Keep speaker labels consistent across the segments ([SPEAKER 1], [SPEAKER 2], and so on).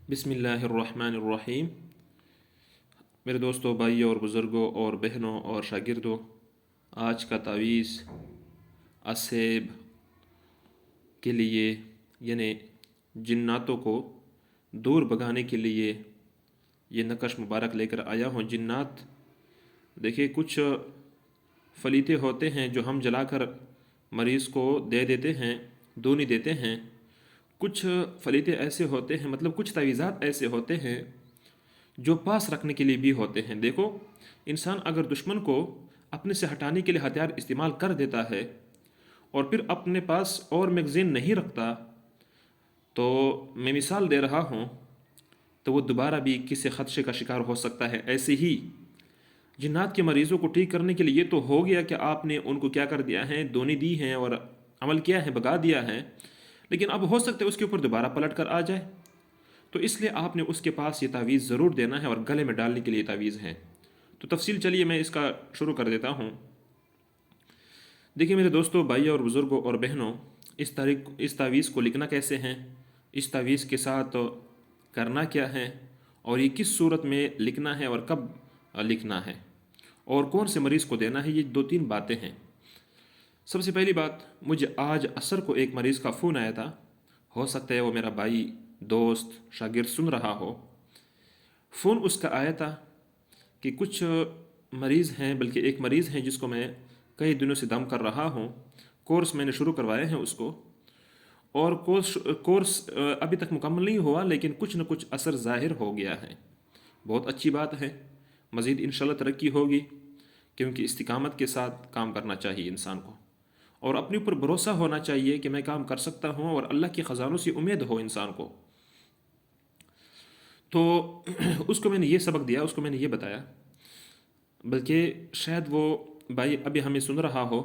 [SPEAKER 1] بسم اللہ الرحمن الرحیم۔ میرے دوستوں، بھائیوں اور بزرگوں اور بہنوں اور شاگردوں، آج کا تعویذ اسیب کے لیے یعنی جناتوں کو دور بھگانے کے لیے یہ نقش مبارک لے کر آیا ہوں۔ جنات دیکھیے، کچھ فلیتے ہوتے ہیں جو ہم جلا کر مریض کو دے دیتے ہیں، دونی دیتے ہیں۔ کچھ فلیتے ایسے ہوتے ہیں، مطلب کچھ تعویذات ایسے ہوتے ہیں جو پاس رکھنے کے لیے بھی ہوتے ہیں۔ دیکھو، انسان اگر دشمن کو اپنے سے ہٹانے کے لیے ہتھیار استعمال کر دیتا ہے اور پھر اپنے پاس اور میگزین نہیں رکھتا، تو میں مثال دے رہا ہوں، تو وہ دوبارہ بھی کسی خدشے کا شکار ہو سکتا ہے۔ ایسے ہی جنات کے مریضوں کو ٹھیک کرنے کے لیے یہ تو ہو گیا کہ آپ نے ان کو کیا کر دیا ہے، دونی دی ہیں اور عمل کیا ہے، بگا دیا ہے، لیکن اب ہو سکتا ہے اس کے اوپر دوبارہ پلٹ کر آ جائے، تو اس لیے آپ نے اس کے پاس یہ تعویذ ضرور دینا ہے اور گلے میں ڈالنے کے لیے تعویذ ہے۔ تو تفصیل چلیے میں اس کا شروع کر دیتا ہوں۔ دیکھیے میرے دوستوں، بھائیوں اور بزرگوں اور بہنوں، اس تعویذ کو لکھنا کیسے ہیں، اس تعویذ کے ساتھ کرنا کیا ہے، اور یہ کس صورت میں لکھنا ہے اور کب لکھنا ہے، اور کون سے مریض کو دینا ہے، یہ دو تین باتیں ہیں۔ سب سے پہلی بات، مجھے آج عصر کو ایک مریض کا فون آیا تھا، ہو سکتا ہے وہ میرا بھائی، دوست، شاگرد سن رہا ہو۔ فون اس کا آیا تھا کہ کچھ مریض ہیں، بلکہ ایک مریض ہیں جس کو میں کئی دنوں سے دم کر رہا ہوں، کورس میں نے شروع کروائے ہیں اس کو، اور کورس ابھی تک مکمل نہیں ہوا، لیکن کچھ نہ کچھ اثر ظاہر ہو گیا ہے۔ بہت اچھی بات ہے، مزید انشاءاللہ ترقی ہوگی، کیونکہ استقامت کے ساتھ کام کرنا چاہیے انسان کو، اور اپنے اوپر بھروسہ ہونا چاہیے کہ میں کام کر سکتا ہوں، اور اللہ کے خزانوں سے امید ہو انسان کو۔ تو اس کو میں نے یہ سبق دیا، اس کو میں نے یہ بتایا، بلکہ شاید وہ بھائی ابھی ہمیں سن رہا ہو،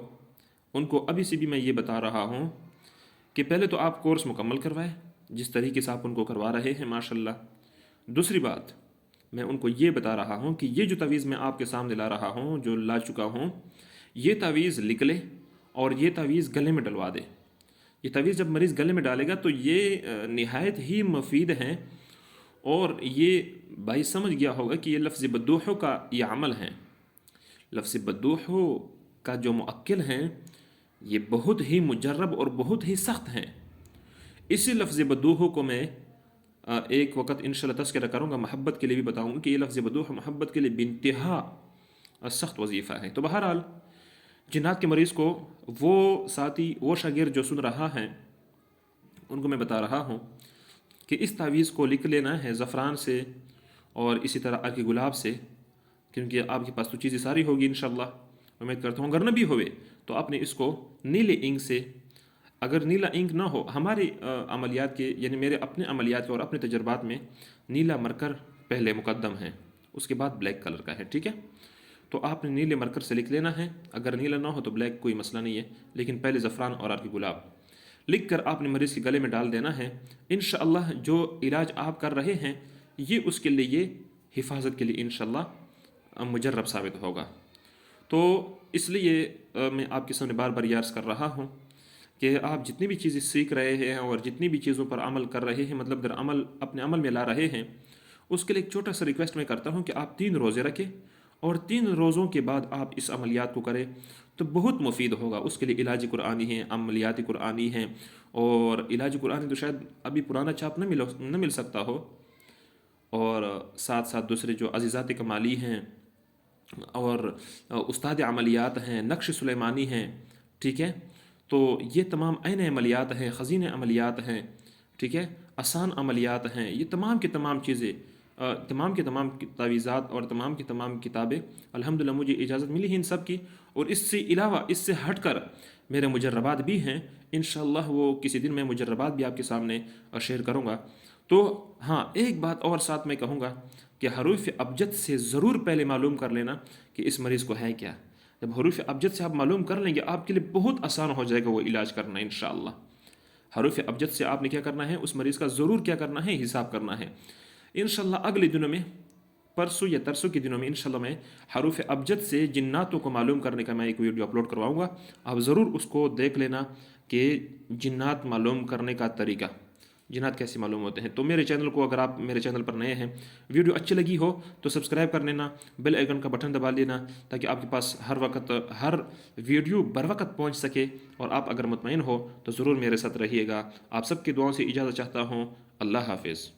[SPEAKER 1] ان کو ابھی سے بھی میں یہ بتا رہا ہوں کہ پہلے تو آپ کورس مکمل کروائے جس طریقے سے آپ ان کو کروا رہے ہیں، ماشاءاللہ۔ دوسری بات، میں ان کو یہ بتا رہا ہوں کہ یہ جو تعویذ میں آپ کے سامنے لا رہا ہوں، جو لا چکا ہوں، یہ تعویذ لکھ لے اور یہ تعویذ گلے میں ڈلوا دے۔ یہ تعویذ جب مریض گلے میں ڈالے گا تو یہ نہایت ہی مفید ہیں، اور یہ بھائی سمجھ گیا ہوگا کہ یہ لفظ بدوحو کا یہ عمل ہے۔ لفظ بدوحو کا جو مؤکل ہیں، یہ بہت ہی مجرب اور بہت ہی سخت ہیں۔ اسی لفظ بدوحو کو میں ایک وقت انشاءاللہ تذکرہ کروں گا، محبت کے لیے بھی بتاؤں گا کہ یہ لفظ بدوحو محبت کے لیے بانتہا سخت وظیفہ ہے۔ تو بہرحال جنات کے مریض کو وہ ساتھی، وہ شاگرد جو سن رہا ہے، ان کو میں بتا رہا ہوں کہ اس تعویذ کو لکھ لینا ہے زعفران سے اور اسی طرح عرق گلاب سے، کیونکہ آپ کے پاس تو چیزیں ساری ہوگی انشاءاللہ، امید کرتا ہوں۔ اگر نہ بھی ہوئے تو آپ نے اس کو نیلے انک سے، اگر نیلا انک نہ ہو، ہمارے عملیات کے یعنی میرے اپنے عملیات کے اور اپنے تجربات میں نیلا مرکر پہلے مقدم ہے، اس کے بعد بلیک کلر کا ہے، ٹھیک ہے؟ تو آپ نے نیلے مرکر سے لکھ لینا ہے، اگر نیلا نہ ہو تو بلیک، کوئی مسئلہ نہیں ہے، لیکن پہلے زعفران اور عرق گلاب لکھ کر آپ نے مریض کے گلے میں ڈال دینا ہے۔ انشاءاللہ جو علاج آپ کر رہے ہیں، یہ اس کے لیے حفاظت کے لیے انشاءاللہ مجرب ثابت ہوگا۔ تو اس لیے میں آپ کے سامنے بار بار یہ عرض کر رہا ہوں کہ آپ جتنی بھی چیزیں سیکھ رہے ہیں اور جتنی بھی چیزوں پر عمل کر رہے ہیں، مطلب در عمل اپنے عمل میں لا رہے ہیں، اس کے لیے ایک چھوٹا سا ریکویسٹ میں کرتا ہوں کہ آپ 3 روزے رکھیں، اور 3 روزوں کے بعد آپ اس عملیات کو کریں تو بہت مفید ہوگا۔ اس کے لیے علاج قرآنی ہیں، عملیات قرآنی ہیں، اور علاج قرآنی تو شاید ابھی پرانا چھاپ نہ مل سکتا ہو، اور ساتھ ساتھ دوسرے جو عزیزات کمالی ہیں اور استاد عملیات ہیں، نقش سلیمانی ہیں، ٹھیک ہے؟ تو یہ تمام عین عملیات ہیں، خزین عملیات ہیں، ٹھیک ہے؟ آسان عملیات ہیں، یہ تمام کی تمام چیزیں، تمام کے تمام تعویذات اور تمام کی تمام کتابیں الحمدللہ مجھے اجازت ملی ہے ان سب کی، اور اس سے علاوہ، اس سے ہٹ کر میرے مجربات بھی ہیں، انشاءاللہ وہ کسی دن میں مجربات بھی آپ کے سامنے شیئر کروں گا۔ تو ہاں، ایک بات اور ساتھ میں کہوں گا کہ حروف ابجد سے ضرور پہلے معلوم کر لینا کہ اس مریض کو ہے کیا۔ جب حروف ابجد سے آپ معلوم کر لیں گے، آپ کے لیے بہت آسان ہو جائے گا وہ علاج کرنا انشاءاللہ۔ حروف ابجد سے آپ نے کیا کرنا ہے، اس مریض کا ضرور کیا کرنا ہے، حساب کرنا ہے۔ انشاءاللہ اگلے دنوں میں، پرسوں یا ترسوں کے دنوں میں انشاءاللہ میں حروف ابجد سے جناتوں کو معلوم کرنے کا میں ایک ویڈیو اپلوڈ کرواؤں گا، آپ ضرور اس کو دیکھ لینا کہ جنات معلوم کرنے کا طریقہ، جنات کیسے معلوم ہوتے ہیں۔ تو میرے چینل کو، اگر آپ میرے چینل پر نئے ہیں، ویڈیو اچھی لگی ہو تو سبسکرائب کر لینا، بیل آئیکن کا بٹن دبا لینا، تاکہ آپ کے پاس ہر وقت ہر ویڈیو بر وقت پہنچ سکے۔ اور آپ اگر مطمئن ہو تو ضرور میرے ساتھ رہیے گا۔ آپ سب کی دعاؤں سے اجازت چاہتا ہوں۔ اللہ حافظ۔